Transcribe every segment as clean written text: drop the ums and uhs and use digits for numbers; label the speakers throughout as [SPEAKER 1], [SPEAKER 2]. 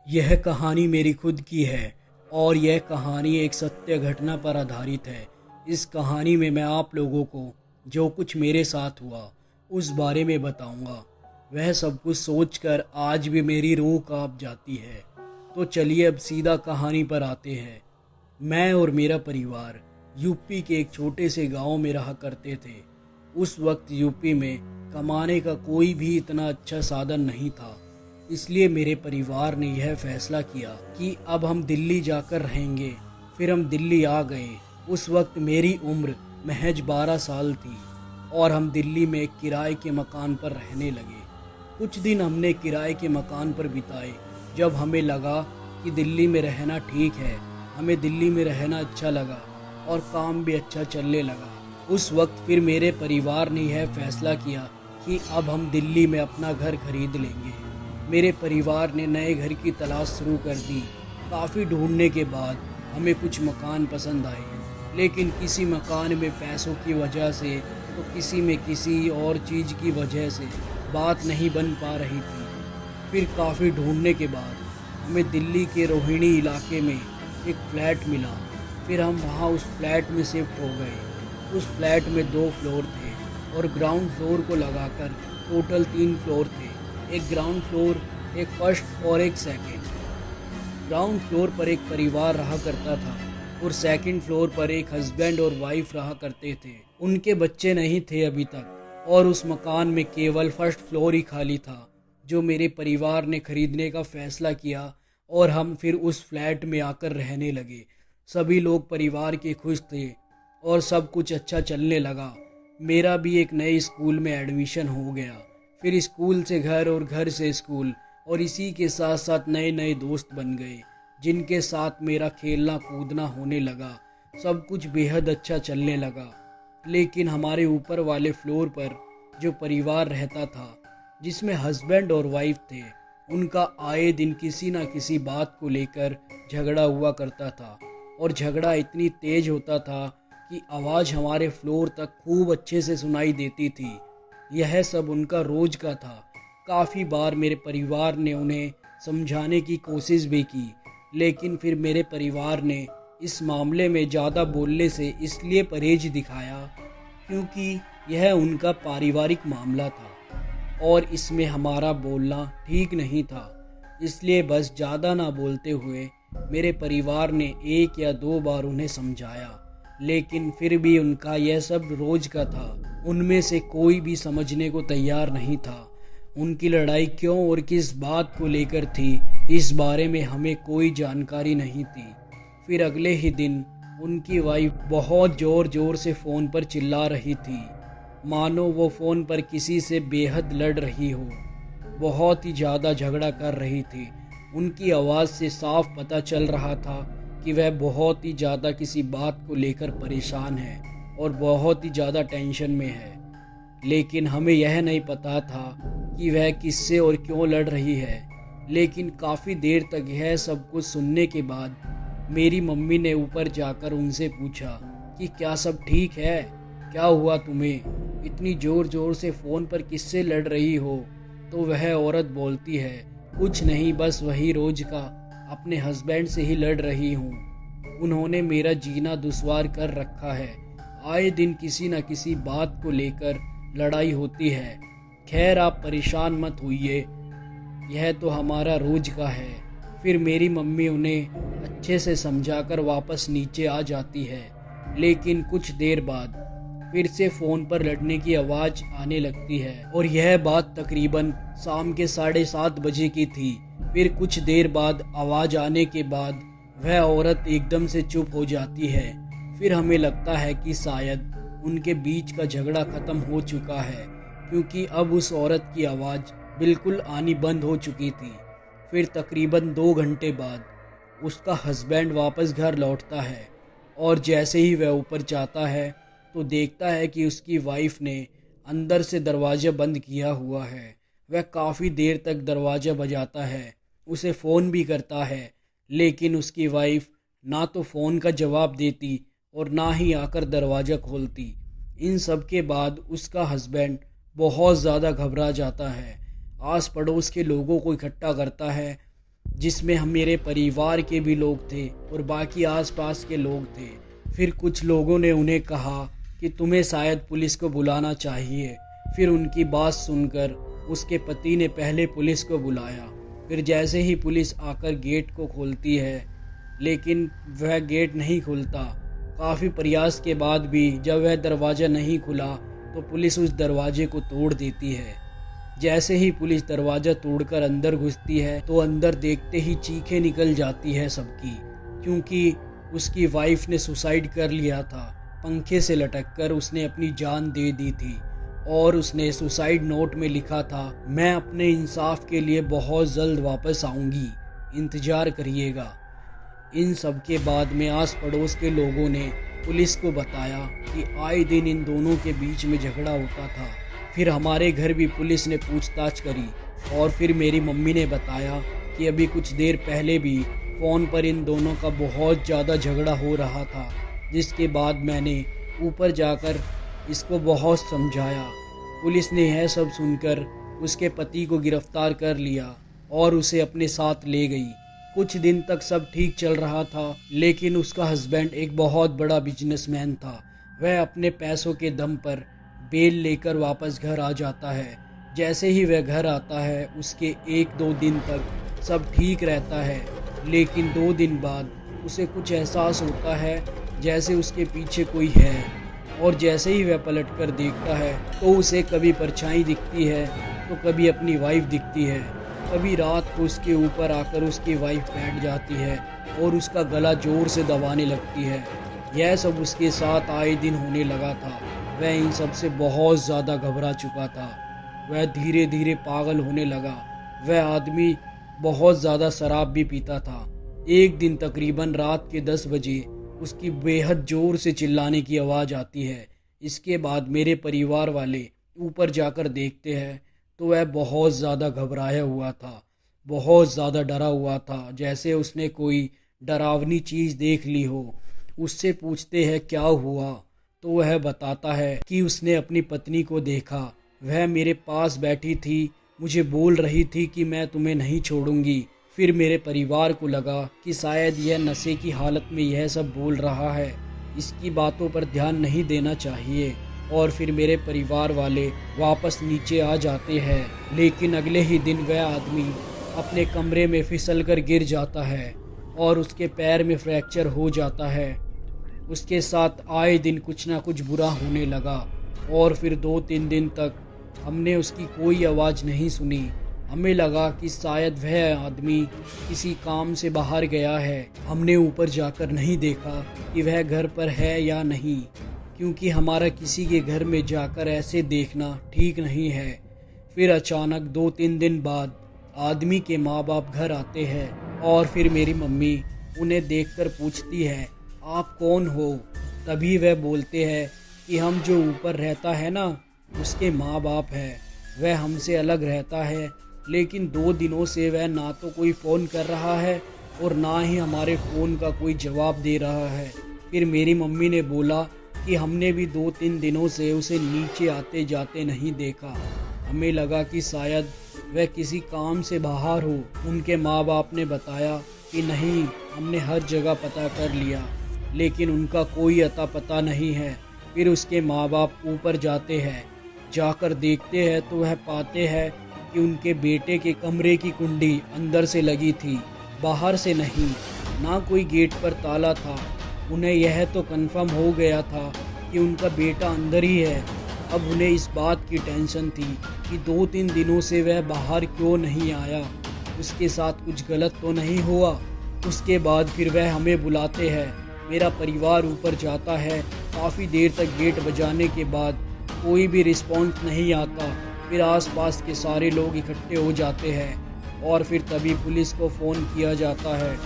[SPEAKER 1] यह कहानी मेरी खुद की है और यह कहानी एक सत्य घटना पर आधारित है। इस कहानी में मैं आप लोगों को जो कुछ मेरे साथ हुआ उस बारे में बताऊंगा। वह सब कुछ सोचकर आज भी मेरी रूह कांप जाती है। तो चलिए अब सीधा कहानी पर आते हैं। मैं और मेरा परिवार यूपी के एक छोटे से गांव में रहा करते थे। उस वक्त यूपी में कमाने का कोई भी इतना अच्छा साधन नहीं था, इसलिए मेरे परिवार ने यह फैसला किया कि अब हम दिल्ली जाकर रहेंगे। फिर हम दिल्ली आ गए। उस वक्त मेरी उम्र महज 12 साल थी और हम दिल्ली में एक किराए के मकान पर रहने लगे। कुछ दिन हमने किराए के मकान पर बिताए। जब हमें लगा कि दिल्ली में रहना ठीक है, हमें दिल्ली में रहना अच्छा लगा और काम भी अच्छा चलने लगा। उस वक्त फिर मेरे परिवार ने यह फैसला किया कि अब हम दिल्ली में अपना घर खरीद लेंगे। मेरे परिवार ने नए घर की तलाश शुरू कर दी। काफ़ी ढूंढने के बाद हमें कुछ मकान पसंद आए, लेकिन किसी मकान में पैसों की वजह से तो किसी में किसी और चीज़ की वजह से बात नहीं बन पा रही थी। फिर काफ़ी ढूंढने के बाद हमें दिल्ली के रोहिणी इलाके में एक फ्लैट मिला। फिर हम वहाँ उस फ्लैट में शिफ्ट हो गए। उस फ्लैट में 2 फ्लोर थे और ग्राउंड फ्लोर को लगाकर टोटल 3 फ्लोर थे। एक ग्राउंड फ्लोर, एक फर्स्ट और एक सेकंड। ग्राउंड फ्लोर पर एक परिवार रहा करता था और सेकंड फ्लोर पर एक हस्बैंड और वाइफ रहा करते थे। उनके बच्चे नहीं थे अभी तक और उस मकान में केवल फर्स्ट फ्लोर ही खाली था, जो मेरे परिवार ने खरीदने का फैसला किया और हम फिर उस फ्लैट में आकर रहने लगे। सभी लोग परिवार के खुश थे और सब कुछ अच्छा चलने लगा। मेरा भी एक नए स्कूल में एडमिशन हो गया। फिर स्कूल से घर और घर से स्कूल, और इसी के साथ साथ नए नए दोस्त बन गए जिनके साथ मेरा खेलना कूदना होने लगा। सब कुछ बेहद अच्छा चलने लगा। लेकिन हमारे ऊपर वाले फ्लोर पर जो परिवार रहता था, जिसमें हस्बैंड और वाइफ थे, उनका आए दिन किसी ना किसी बात को लेकर झगड़ा हुआ करता था और झगड़ा इतनी तेज होता था कि आवाज़ हमारे फ्लोर तक खूब अच्छे से सुनाई देती थी। यह सब उनका रोज का था। काफ़ी बार मेरे परिवार ने उन्हें समझाने की कोशिश भी की, लेकिन फिर मेरे परिवार ने इस मामले में ज़्यादा बोलने से इसलिए परहेज दिखाया क्योंकि यह उनका पारिवारिक मामला था और इसमें हमारा बोलना ठीक नहीं था। इसलिए बस ज़्यादा ना बोलते हुए मेरे परिवार ने 1 या 2 बार उन्हें समझाया, लेकिन फिर भी उनका यह सब रोज का था। उनमें से कोई भी समझने को तैयार नहीं था। उनकी लड़ाई क्यों और किस बात को लेकर थी, इस बारे में हमें कोई जानकारी नहीं थी। फिर अगले ही दिन उनकी वाइफ बहुत ज़ोर ज़ोर से फ़ोन पर चिल्ला रही थी, मानो वो फ़ोन पर किसी से बेहद लड़ रही हो। बहुत ही ज़्यादा झगड़ा कर रही थी। उनकी आवाज़ से साफ पता चल रहा था कि वह बहुत ही ज़्यादा किसी बात को लेकर परेशान है और बहुत ही ज़्यादा टेंशन में है। लेकिन हमें यह नहीं पता था कि वह किससे और क्यों लड़ रही है। लेकिन काफ़ी देर तक यह सब कुछ सुनने के बाद मेरी मम्मी ने ऊपर जाकर उनसे पूछा कि क्या सब ठीक है, क्या हुआ तुम्हें, इतनी ज़ोर ज़ोर से फ़ोन पर किससे लड़ रही हो। तो वह औरत बोलती है, कुछ नहीं, बस वही रोज का, अपने हस्बैंड से ही लड़ रही हूँ। उन्होंने मेरा जीना दुश्वार कर रखा है। आए दिन किसी न किसी बात को लेकर लड़ाई होती है। खैर आप परेशान मत होइए, यह तो हमारा रोज का है। फिर मेरी मम्मी उन्हें अच्छे से समझाकर वापस नीचे आ जाती है। लेकिन कुछ देर बाद फिर से फ़ोन पर लड़ने की आवाज़ आने लगती है और यह बात तकरीबन शाम के 7:30 बजे की थी। फिर कुछ देर बाद आवाज़ आने के बाद वह औरत एकदम से चुप हो जाती है। फिर हमें लगता है कि शायद उनके बीच का झगड़ा ख़त्म हो चुका है, क्योंकि अब उस औरत की आवाज़ बिल्कुल आनी बंद हो चुकी थी। फिर तकरीबन 2 घंटे बाद उसका हस्बैंड वापस घर लौटता है और जैसे ही वह ऊपर जाता है तो देखता है कि उसकी वाइफ ने अंदर से दरवाज़ा बंद किया हुआ है। वह काफ़ी देर तक दरवाज़ा बजाता है, उसे फ़ोन भी करता है, लेकिन उसकी वाइफ ना तो फ़ोन का जवाब देती और ना ही आकर दरवाज़ा खोलती। इन सब के बाद उसका हस्बैंड बहुत ज़्यादा घबरा जाता है। आस पड़ोस के लोगों को इकट्ठा करता है जिसमें हम मेरे परिवार के भी लोग थे और बाकी आसपास के लोग थे। फिर कुछ लोगों ने उन्हें कहा कि तुम्हें शायद पुलिस को बुलाना चाहिए। फिर उनकी बात सुनकर उसके पति ने पहले पुलिस को बुलाया। फिर जैसे ही पुलिस आकर गेट को खोलती है, लेकिन वह गेट नहीं खुलता। काफ़ी प्रयास के बाद भी जब वह दरवाज़ा नहीं खुला तो पुलिस उस दरवाजे को तोड़ देती है। जैसे ही पुलिस दरवाज़ा तोड़कर अंदर घुसती है तो अंदर देखते ही चीखें निकल जाती है सबकी, क्योंकि उसकी वाइफ ने सुसाइड कर लिया था। पंखे से लटककर उसने अपनी जान दे दी थी और उसने सुसाइड नोट में लिखा था, मैं अपने इंसाफ के लिए बहुत जल्द वापस आऊँगी, इंतज़ार करिएगा। इन सब के बाद में आस पड़ोस के लोगों ने पुलिस को बताया कि आए दिन इन दोनों के बीच में झगड़ा होता था। फिर हमारे घर भी पुलिस ने पूछताछ करी और फिर मेरी मम्मी ने बताया कि अभी कुछ देर पहले भी फ़ोन पर इन दोनों का बहुत ज़्यादा झगड़ा हो रहा था। जिसके बाद मैंने ऊपर जाकर इसको बहुत समझाया। पुलिस ने यह सब सुनकर उसके पति को गिरफ्तार कर लिया और उसे अपने साथ ले गई। कुछ दिन तक सब ठीक चल रहा था, लेकिन उसका हस्बैंड एक बहुत बड़ा बिजनेसमैन था। वह अपने पैसों के दम पर बेल लेकर वापस घर आ जाता है। जैसे ही वह घर आता है उसके 1-2 दिन तक सब ठीक रहता है, लेकिन 2 दिन बाद उसे कुछ एहसास होता है जैसे उसके पीछे कोई है। और जैसे ही वह पलट कर देखता है तो उसे कभी परछाई दिखती है तो कभी अपनी वाइफ दिखती है। कभी रात को उसके ऊपर आकर उसकी वाइफ बैठ जाती है और उसका गला जोर से दबाने लगती है। यह सब उसके साथ आए दिन होने लगा था। वह इन सब से बहुत ज़्यादा घबरा चुका था। वह धीरे धीरे पागल होने लगा। वह आदमी बहुत ज़्यादा शराब भी पीता था। एक दिन तकरीबन रात के 10 बजे उसकी बेहद ज़ोर से चिल्लाने की आवाज़ आती है। इसके बाद मेरे परिवार वाले ऊपर जाकर देखते हैं तो वह बहुत ज़्यादा घबराया हुआ था, बहुत ज़्यादा डरा हुआ था, जैसे उसने कोई डरावनी चीज़ देख ली हो। उससे पूछते हैं क्या हुआ, तो वह बताता है कि उसने अपनी पत्नी को देखा। वह मेरे पास बैठी थी, मुझे बोल रही थी कि मैं तुम्हें नहीं छोड़ूंगी। फिर मेरे परिवार को लगा कि शायद यह नशे की हालत में यह सब बोल रहा है, इसकी बातों पर ध्यान नहीं देना चाहिए। और फिर मेरे परिवार वाले वापस नीचे आ जाते हैं। लेकिन अगले ही दिन वह आदमी अपने कमरे में फिसल कर गिर जाता है और उसके पैर में फ्रैक्चर हो जाता है। उसके साथ आए दिन कुछ ना कुछ बुरा होने लगा और फिर 2-3 दिन तक हमने उसकी कोई आवाज़ नहीं सुनी। हमें लगा कि शायद वह आदमी किसी काम से बाहर गया है। हमने ऊपर जाकर नहीं देखा कि वह घर पर है या नहीं, क्योंकि हमारा किसी के घर में जाकर ऐसे देखना ठीक नहीं है। फिर अचानक 2-3 दिन बाद आदमी के माँ बाप घर आते हैं और फिर मेरी मम्मी उन्हें देखकर पूछती है, आप कौन हो? तभी वह बोलते हैं कि हम जो ऊपर रहता है ना, उसके माँ बाप है। वह हमसे अलग रहता है, लेकिन 2 दिनों से वह ना तो कोई फ़ोन कर रहा है और ना ही हमारे फ़ोन का कोई जवाब दे रहा है। फिर मेरी मम्मी ने बोला कि हमने भी 2-3 दिनों से उसे नीचे आते जाते नहीं देखा। हमें लगा कि शायद वह किसी काम से बाहर हो। उनके माँ बाप ने बताया कि नहीं, हमने हर जगह पता कर लिया, लेकिन उनका कोई अता पता नहीं है। फिर उसके माँ बाप ऊपर जाते हैं। जाकर देखते हैं तो वह पाते हैं कि उनके बेटे के कमरे की कुंडी अंदर से लगी थी, बाहर से नहीं। ना कोई गेट पर ताला था। उन्हें यह तो कंफर्म हो गया था कि उनका बेटा अंदर ही है। अब उन्हें इस बात की टेंशन थी कि 2-3 दिनों से वह बाहर क्यों नहीं आया, उसके साथ कुछ गलत तो नहीं हुआ। उसके बाद फिर वह हमें बुलाते हैं। मेरा परिवार ऊपर जाता है। काफ़ी देर तक गेट बजाने के बाद कोई भी रिस्पॉन्स नहीं आता। फिर आसपास के सारे लोग इकट्ठे हो जाते हैं और फिर तभी पुलिस को फ़ोन किया जाता है।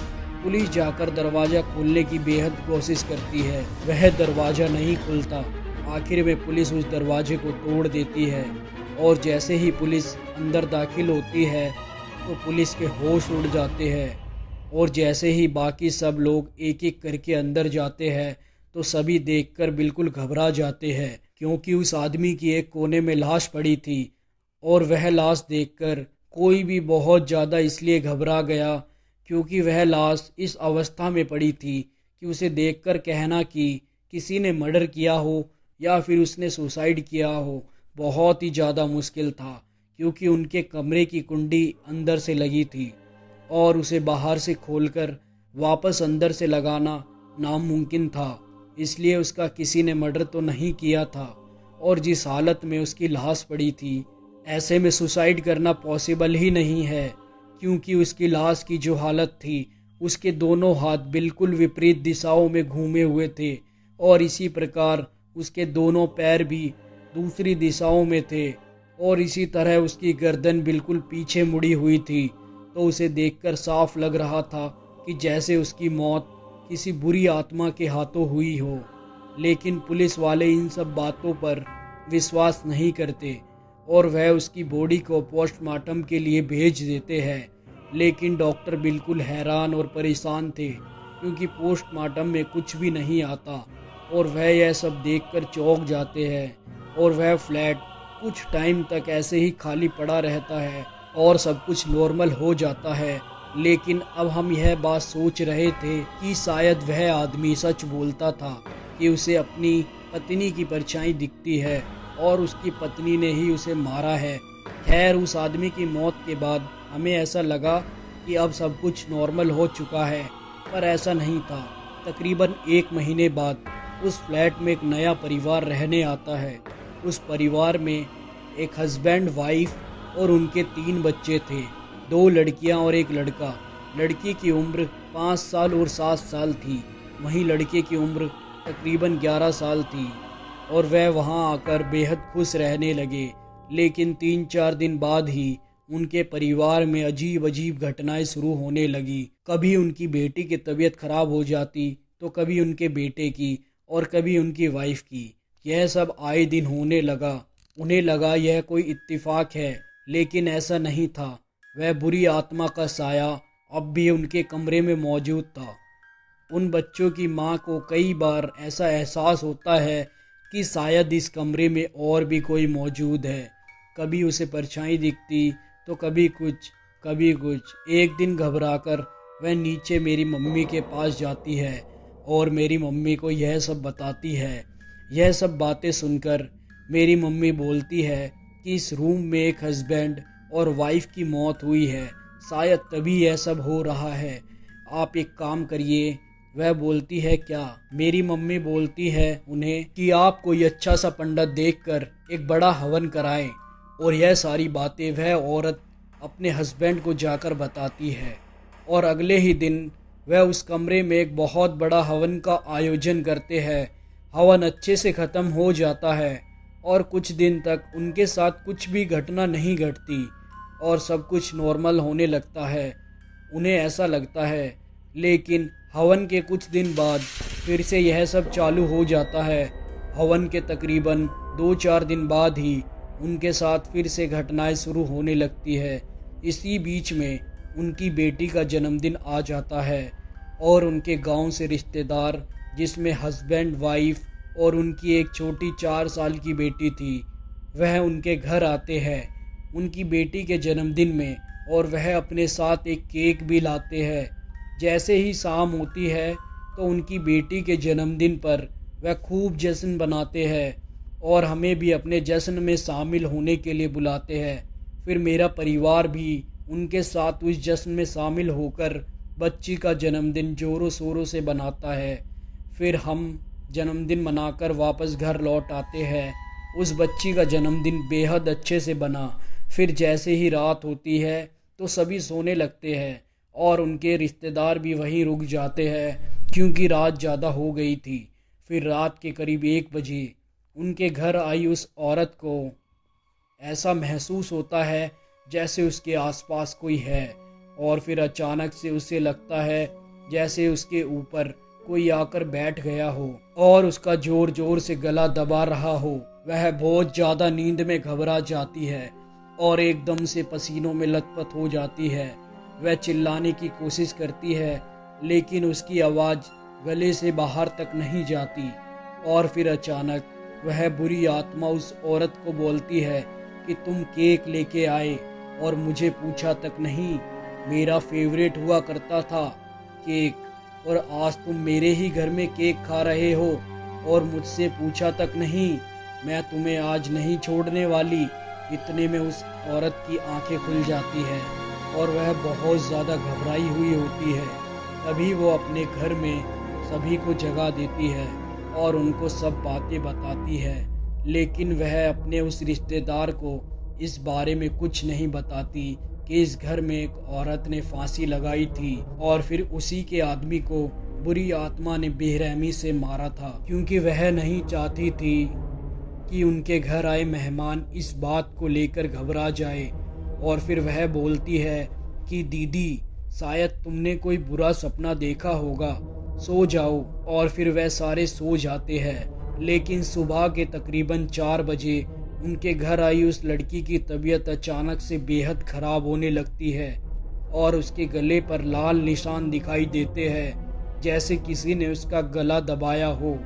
[SPEAKER 1] पुलिस जाकर दरवाज़ा खोलने की बेहद कोशिश करती है, वह दरवाज़ा नहीं खुलता। आखिर में पुलिस उस दरवाजे को तोड़ देती है और जैसे ही पुलिस अंदर दाखिल होती है तो पुलिस के होश उड़ जाते हैं। और जैसे ही बाकी सब लोग एक एक करके अंदर जाते हैं तो सभी देखकर बिल्कुल घबरा जाते हैं, क्योंकि उस आदमी की एक कोने में लाश पड़ी थी। और वह लाश देखकर कोई भी बहुत ज़्यादा इसलिए घबरा गया क्योंकि वह लाश इस अवस्था में पड़ी थी कि उसे देखकर कहना कि किसी ने मर्डर किया हो या फिर उसने सुसाइड किया हो बहुत ही ज़्यादा मुश्किल था, क्योंकि उनके कमरे की कुंडी अंदर से लगी थी और उसे बाहर से खोलकर वापस अंदर से लगाना नामुमकिन था। इसलिए उसका किसी ने मर्डर तो नहीं किया था, और जिस हालत में उसकी लाश पड़ी थी ऐसे में सुसाइड करना पॉसिबल ही नहीं है, क्योंकि उसकी लाश की जो हालत थी उसके दोनों हाथ बिल्कुल विपरीत दिशाओं में घूमे हुए थे और इसी प्रकार उसके दोनों पैर भी दूसरी दिशाओं में थे और इसी तरह उसकी गर्दन बिल्कुल पीछे मुड़ी हुई थी। तो उसे देखकर साफ लग रहा था कि जैसे उसकी मौत किसी बुरी आत्मा के हाथों हुई हो। लेकिन पुलिस वाले इन सब बातों पर विश्वास नहीं करते और वह उसकी बॉडी को पोस्टमार्टम के लिए भेज देते हैं। लेकिन डॉक्टर बिल्कुल हैरान और परेशान थे, क्योंकि पोस्टमार्टम में कुछ भी नहीं आता और वह यह सब देखकर चौंक जाते हैं और वह फ्लैट कुछ टाइम तक ऐसे ही खाली पड़ा रहता है और सब कुछ नॉर्मल हो जाता है। लेकिन अब हम यह बात सोच रहे थे कि शायद वह आदमी सच बोलता था कि उसे अपनी पत्नी की परछाई दिखती है और उसकी पत्नी ने ही उसे मारा है। खैर, उस आदमी की मौत के बाद हमें ऐसा लगा कि अब सब कुछ नॉर्मल हो चुका है, पर ऐसा नहीं था। तकरीबन 1 महीने बाद उस फ्लैट में एक नया परिवार रहने आता है। उस परिवार में एक हस्बैंड, वाइफ और उनके 3 बच्चे थे, 2 लड़कियां और 1 लड़का। लड़की की उम्र 5 साल और 7 साल थी, वहीं लड़के की उम्र तकरीबन 11 साल थी और वह वहां आकर बेहद खुश रहने लगे। लेकिन 3-4 दिन बाद ही उनके परिवार में अजीब अजीब घटनाएं शुरू होने लगी। कभी उनकी बेटी की तबीयत खराब हो जाती तो कभी उनके बेटे की और कभी उनकी वाइफ की। यह सब आए दिन होने लगा। उन्हें लगा यह कोई इत्तेफाक है, लेकिन ऐसा नहीं था। वह बुरी आत्मा का साया अब भी उनके कमरे में मौजूद था। उन बच्चों की माँ को कई बार ऐसा एहसास होता है कि शायद इस कमरे में और भी कोई मौजूद है। कभी उसे परछाई दिखती तो कभी कुछ कभी कुछ। एक दिन घबराकर वह नीचे मेरी मम्मी के पास जाती है और मेरी मम्मी को यह सब बताती है। यह सब बातें सुनकर मेरी मम्मी बोलती है कि इस रूम में एक हस्बैंड और वाइफ की मौत हुई है, शायद तभी यह सब हो रहा है। आप एक काम करिए। वह बोलती है, क्या? मेरी मम्मी बोलती है उन्हें कि आप कोई अच्छा सा पंडित देखकर एक बड़ा हवन कराएं। और यह सारी बातें वह औरत अपने हस्बैंड को जाकर बताती है और अगले ही दिन वह उस कमरे में एक बहुत बड़ा हवन का आयोजन करते हैं। हवन अच्छे से ख़त्म हो जाता है और कुछ दिन तक उनके साथ कुछ भी घटना नहीं घटती और सब कुछ नॉर्मल होने लगता है। उन्हें ऐसा लगता है, लेकिन हवन के कुछ दिन बाद फिर से यह सब चालू हो जाता है। हवन के तकरीबन 2-4 दिन बाद ही उनके साथ फिर से घटनाएं शुरू होने लगती है। इसी बीच में उनकी बेटी का जन्मदिन आ जाता है और उनके गांव से रिश्तेदार, जिसमें हस्बैंड, वाइफ और उनकी एक छोटी 4 साल की बेटी थी, वह उनके घर आते हैं उनकी बेटी के जन्मदिन में और वह अपने साथ एक केक भी लाते हैं। जैसे ही शाम होती है तो उनकी बेटी के जन्मदिन पर वह खूब जश्न बनाते हैं और हमें भी अपने जश्न में शामिल होने के लिए बुलाते हैं। फिर मेरा परिवार भी उनके साथ उस जश्न में शामिल होकर बच्ची का जन्मदिन ज़ोरों शोरों से बनाता है। फिर हम जन्मदिन मनाकर वापस घर लौट आते हैं। उस बच्ची का जन्मदिन बेहद अच्छे से बना। फिर जैसे ही रात होती है तो सभी सोने लगते हैं और उनके रिश्तेदार भी वहीं रुक जाते हैं, क्योंकि रात ज़्यादा हो गई थी। फिर रात के करीब 1 बजे उनके घर आई उस औरत को ऐसा महसूस होता है जैसे उसके आसपास कोई है और फिर अचानक से उसे लगता है जैसे उसके ऊपर कोई आकर बैठ गया हो और उसका जोर जोर से गला दबा रहा हो। वह बहुत ज़्यादा नींद में घबरा जाती है और एकदम से पसीनों में लथपथ हो जाती है। वह चिल्लाने की कोशिश करती है, लेकिन उसकी आवाज़ गले से बाहर तक नहीं जाती। और फिर अचानक वह बुरी आत्मा उस औरत को बोलती है कि तुम केक लेके आए और मुझे पूछा तक नहीं। मेरा फेवरेट हुआ करता था केक, और आज तुम मेरे ही घर में केक खा रहे हो और मुझसे पूछा तक नहीं। मैं तुम्हें आज नहीं छोड़ने वाली। इतने में उस औरत की आंखें खुल जाती है और वह बहुत ज़्यादा घबराई हुई होती है। तभी वो अपने घर में सभी को जगा देती है और उनको सब बातें बताती है, लेकिन वह अपने उस रिश्तेदार को इस बारे में कुछ नहीं बताती कि इस घर में एक औरत ने फांसी लगाई थी और फिर उसी के आदमी को बुरी आत्मा ने बेरहमी से मारा था, क्योंकि वह नहीं चाहती थी कि उनके घर आए मेहमान इस बात को लेकर घबरा जाए। और फिर वह बोलती है कि दीदी, शायद तुमने कोई बुरा सपना देखा होगा, सो जाओ। और फिर वह सारे सो जाते हैं, लेकिन सुबह के तकरीबन 4 बजे उनके घर आई उस लड़की की तबीयत अचानक से बेहद ख़राब होने लगती है और उसके गले पर लाल निशान दिखाई देते हैं, जैसे किसी ने उसका गला दबाया हो।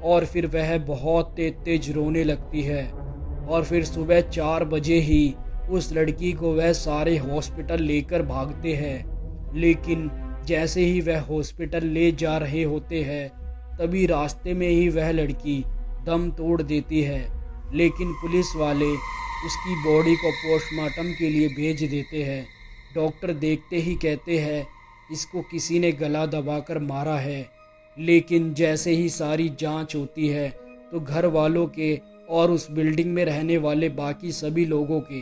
[SPEAKER 1] और फिर वह बहुत तेज रोने लगती है। और फिर सुबह 4 बजे ही उस लड़की को वह सारे हॉस्पिटल लेकर भागते हैं, लेकिन जैसे ही वह हॉस्पिटल ले जा रहे होते हैं, तभी रास्ते में ही वह लड़की दम तोड़ देती है। लेकिन पुलिस वाले उसकी बॉडी को पोस्टमार्टम के लिए भेज देते हैं। डॉक्टर देखते ही कहते हैं इसको किसी ने गला दबाकर मारा है। लेकिन जैसे ही सारी जांच होती है तो घर वालों के और उस बिल्डिंग में रहने वाले बाकी सभी लोगों के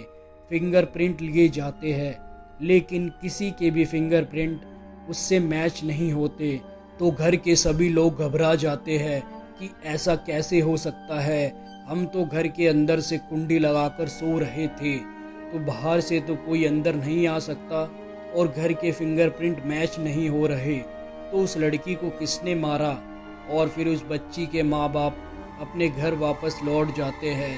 [SPEAKER 1] फिंगरप्रिंट लिए जाते हैं, लेकिन किसी के भी फिंगरप्रिंट उससे मैच नहीं होते। तो घर के सभी लोग घबरा जाते हैं कि ऐसा कैसे हो सकता है, हम तो घर के अंदर से कुंडी लगाकर सो रहे थे, तो बाहर से तो कोई अंदर नहीं आ सकता और घर के फिंगरप्रिंट मैच नहीं हो रहे, तो उस लड़की को किसने मारा। और फिर उस बच्ची के माँ बाप अपने घर वापस लौट जाते हैं,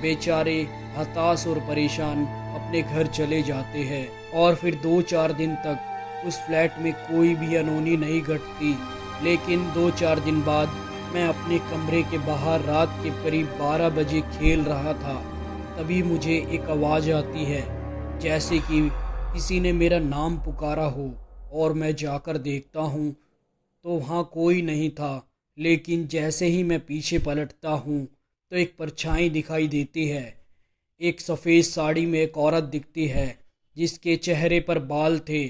[SPEAKER 1] बेचारे हताश और परेशान अपने घर चले जाते हैं। और फिर 2-4 दिन तक उस फ्लैट में कोई भी अनहोनी नहीं घटती। लेकिन 2-4 दिन बाद मैं अपने कमरे के बाहर रात के करीब 12 बजे खेल रहा था, तभी मुझे एक आवाज़ आती है जैसे कि किसी ने मेरा नाम पुकारा हो। और मैं जाकर देखता हूँ तो वहाँ कोई नहीं था, लेकिन जैसे ही मैं पीछे पलटता हूँ तो एक परछाई दिखाई देती है। एक सफ़ेद साड़ी में एक औरत दिखती है जिसके चेहरे पर बाल थे,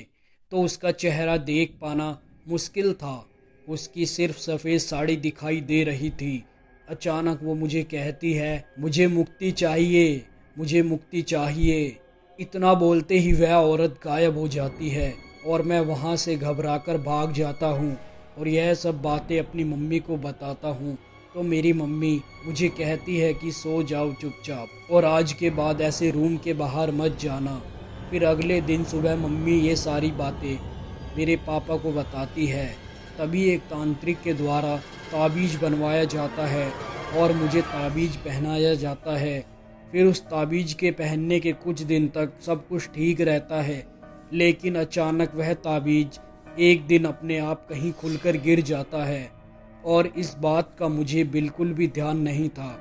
[SPEAKER 1] तो उसका चेहरा देख पाना मुश्किल था। उसकी सिर्फ सफ़ेद साड़ी दिखाई दे रही थी। अचानक वो मुझे कहती है, मुझे मुक्ति चाहिए, मुझे मुक्ति चाहिए। इतना बोलते ही वह औरत गायब हो जाती है और मैं वहाँ से घबराकर भाग जाता हूँ और यह सब बातें अपनी मम्मी को बताता हूँ। तो मेरी मम्मी मुझे कहती है कि सो जाओ चुपचाप और आज के बाद ऐसे रूम के बाहर मत जाना। फिर अगले दिन सुबह मम्मी ये सारी बातें मेरे पापा को बताती है। तभी एक तांत्रिक के द्वारा ताबीज़ बनवाया जाता है और मुझे ताबीज़ पहनाया जाता है। फिर उस ताबीज़ के पहनने के कुछ दिन तक सब कुछ ठीक रहता है, लेकिन अचानक वह ताबीज़ एक दिन अपने आप कहीं खुलकर गिर जाता है और इस बात का मुझे बिल्कुल भी ध्यान नहीं था।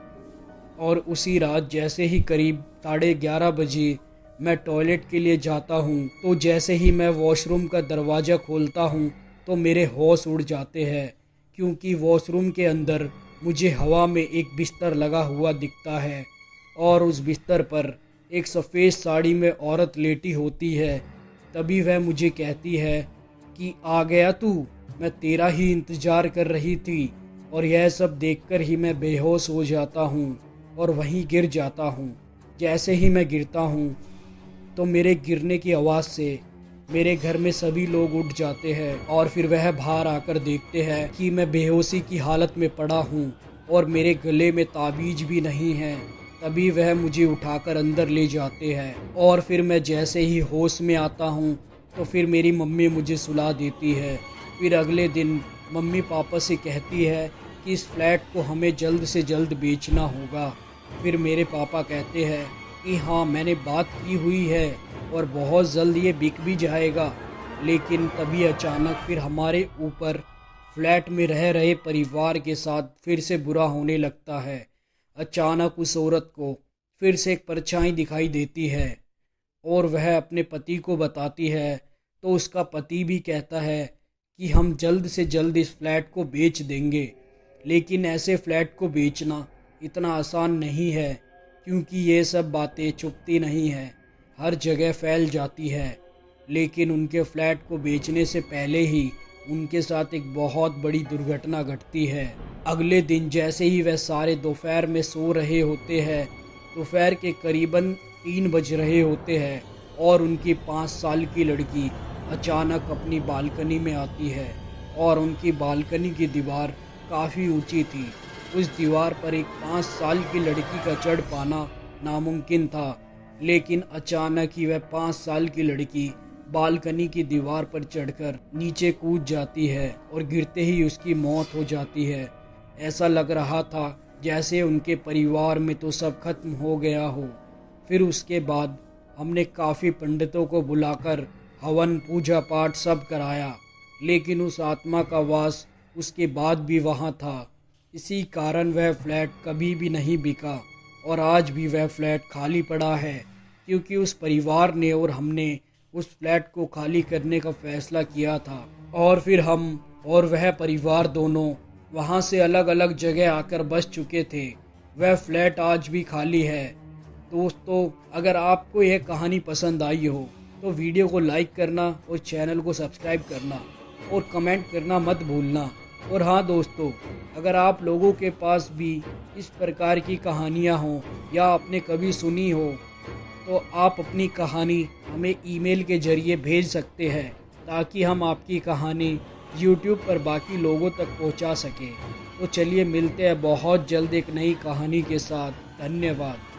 [SPEAKER 1] और उसी रात जैसे ही करीब 11:30 बजे मैं टॉयलेट के लिए जाता हूँ, तो जैसे ही मैं वॉशरूम का दरवाज़ा खोलता हूँ तो मेरे होश उड़ जाते हैं, क्योंकि वॉशरूम के अंदर मुझे हवा में एक बिस्तर लगा हुआ दिखता है और उस बिस्तर पर एक सफ़ेद साड़ी में औरत लेटी होती है। तभी वह मुझे कहती है कि आ गया तू, मैं तेरा ही इंतज़ार कर रही थी। और यह सब देखकर ही मैं बेहोश हो जाता हूँ और वहीं गिर जाता हूँ। जैसे ही मैं गिरता हूँ तो मेरे गिरने की आवाज़ से मेरे घर में सभी लोग उठ जाते हैं और फिर वह बाहर आकर देखते हैं कि मैं बेहोशी की हालत में पड़ा हूँ और मेरे गले में ताबीज़ भी नहीं है। तभी वह मुझे उठाकर अंदर ले जाते हैं और फिर मैं जैसे ही होश में आता हूँ तो फिर मेरी मम्मी मुझे सुला देती है। फिर अगले दिन मम्मी पापा से कहती है कि इस फ्लैट को हमें जल्द से जल्द बेचना होगा। फिर मेरे पापा कहते हैं कि हाँ, मैंने बात की हुई है और बहुत जल्द ये बिक भी जाएगा। लेकिन तभी अचानक फिर हमारे ऊपर फ्लैट में रह रहे परिवार के साथ फिर से बुरा होने लगता है। अचानक उस औरत को फिर से एक परछाई दिखाई देती है और वह अपने पति को बताती है तो उसका पति भी कहता है कि हम जल्द से जल्द इस फ्लैट को बेच देंगे। लेकिन ऐसे फ्लैट को बेचना इतना आसान नहीं है, क्योंकि ये सब बातें छुपती नहीं हैं, हर जगह फैल जाती है। लेकिन उनके फ्लैट को बेचने से पहले ही उनके साथ एक बहुत बड़ी दुर्घटना घटती है। अगले दिन जैसे ही वह सारे दोपहर में सो रहे होते हैं, दोपहर के करीबन 3 बज रहे होते हैं और उनकी 5 साल की लड़की अचानक अपनी बालकनी में आती है। और उनकी बालकनी की दीवार काफ़ी ऊंची थी। उस दीवार पर एक 5 साल की लड़की का चढ़ पाना नामुमकिन था। लेकिन अचानक ही वह 5 साल की लड़की बालकनी की दीवार पर चढ़कर नीचे कूद जाती है और गिरते ही उसकी मौत हो जाती है। ऐसा लग रहा था जैसे उनके परिवार में तो सब खत्म हो गया हो। फिर उसके बाद हमने काफ़ी पंडितों को बुलाकर हवन पूजा पाठ सब कराया, लेकिन उस आत्मा का वास उसके बाद भी वहाँ था। इसी कारण वह फ्लैट कभी भी नहीं बिका और आज भी वह फ्लैट खाली पड़ा है, क्योंकि उस परिवार ने और हमने उस फ्लैट को खाली करने का फैसला किया था। और फिर हम और वह परिवार दोनों वहाँ से अलग अलग जगह आकर बस चुके थे। वह फ्लैट आज भी खाली है। दोस्तों, अगर आपको यह कहानी पसंद आई हो तो वीडियो को लाइक करना और चैनल को सब्सक्राइब करना और कमेंट करना मत भूलना। और हाँ दोस्तों, अगर आप लोगों के पास भी इस प्रकार की कहानियाँ हों या आपने कभी सुनी हो, तो आप अपनी कहानी हमें ईमेल के ज़रिए भेज सकते हैं, ताकि हम आपकी कहानी YouTube पर बाकी लोगों तक पहुंचा सकें। तो चलिए मिलते हैं बहुत जल्द एक नई कहानी के साथ। धन्यवाद।